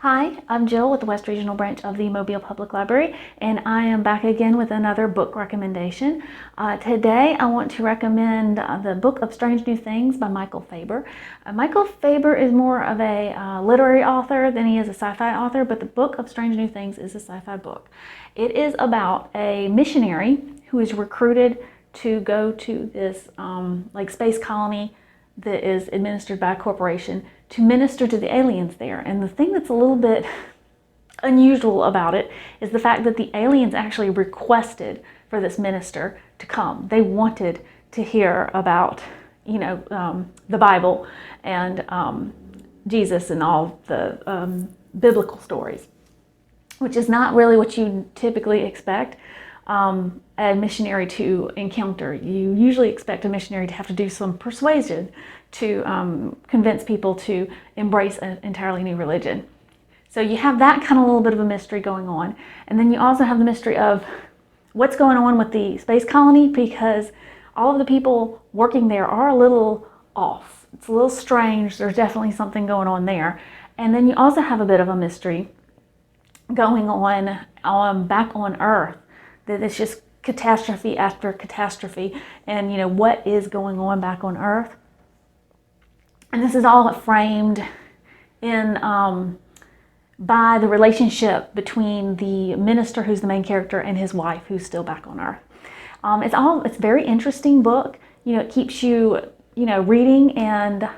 Hi, I'm Jill with the West Regional Branch of the Mobile Public Library, and I am back again with another book recommendation. Today I want to recommend the book of Strange New Things by Michael Faber. Michael Faber is more of a literary author than he is a sci-fi author, but the book of Strange New Things is a sci-fi book. It is about a missionary who is recruited to go to this space colony that is administered by a corporation to minister to the aliens there. And the thing that's a little bit unusual about it is the fact that the aliens actually requested for this minister to come. They wanted to hear about, the Bible and Jesus and all the biblical stories, which is not really what you typically expect a missionary to encounter. You usually expect a missionary to have to do some persuasion to convince people to embrace an entirely new religion. So you have that kind of little bit of a mystery going on. And then you also have the mystery of what's going on with the space colony, because all of the people working there are a little off. It's a little strange. There's definitely something going on there. And then you also have a bit of a mystery going on back on Earth, that it's just catastrophe after catastrophe, and what is going on back on Earth. And this is all framed in by the relationship between the minister, who's the main character, and his wife, who's still back on Earth. It's a very interesting book. It keeps you reading, and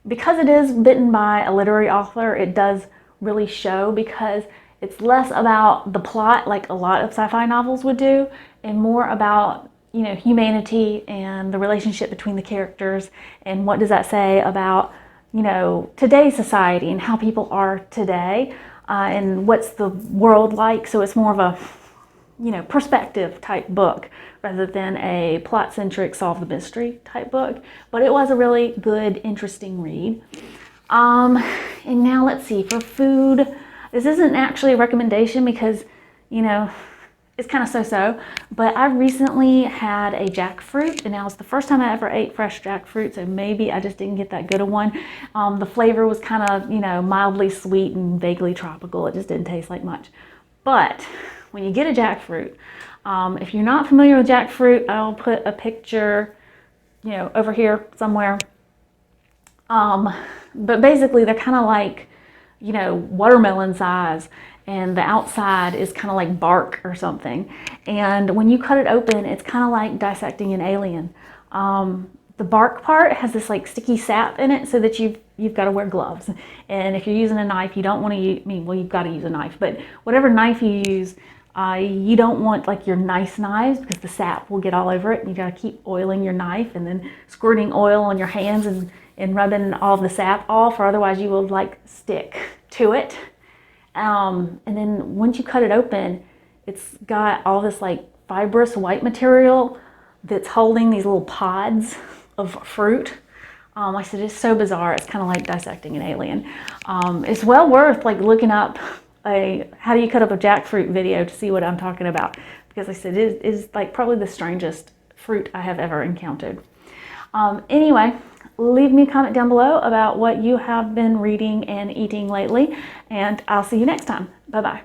because it is written by a literary author, it does really show, because it's less about the plot like a lot of sci-fi novels would do, and more about humanity and the relationship between the characters, and what does that say about today's society and how people are today, and what's the world like. So it's more of a perspective type book rather than a plot-centric solve the mystery type book. But it was a really good, interesting read. And now let's see, for food, this isn't actually a recommendation because, it's kind of so-so, but I recently had a jackfruit, and now it's the first time I ever ate fresh jackfruit, so maybe I just didn't get that good a one. The flavor was kind of, mildly sweet and vaguely tropical. It just didn't taste like much. But when you get a jackfruit, if you're not familiar with jackfruit, I'll put a picture, over here somewhere. But basically they're kind of like, watermelon size, and the outside is kind of like bark or something. And when you cut it open, it's kind of like dissecting an alien. The bark part has this like sticky sap in it, so that you've got to wear gloves. And if you're using a knife, you don't want to use, you've got to use a knife, but whatever knife you use, you don't want like your nice knives, because the sap will get all over it, and you got to keep oiling your knife and then squirting oil on your hands and rubbing all the sap off, or otherwise you will like stick to it. And then once you cut it open, it's got all this like fibrous white material that's holding these little pods of fruit. Like I said, it's so bizarre. It's kind of like dissecting an alien. It's well worth like looking up a how do you cut up a jackfruit video to see what I'm talking about, because like I said, it is like probably the strangest fruit I have ever encountered. Anyway, leave me a comment down below about what you have been reading and eating lately, and I'll see you next time. Bye-bye.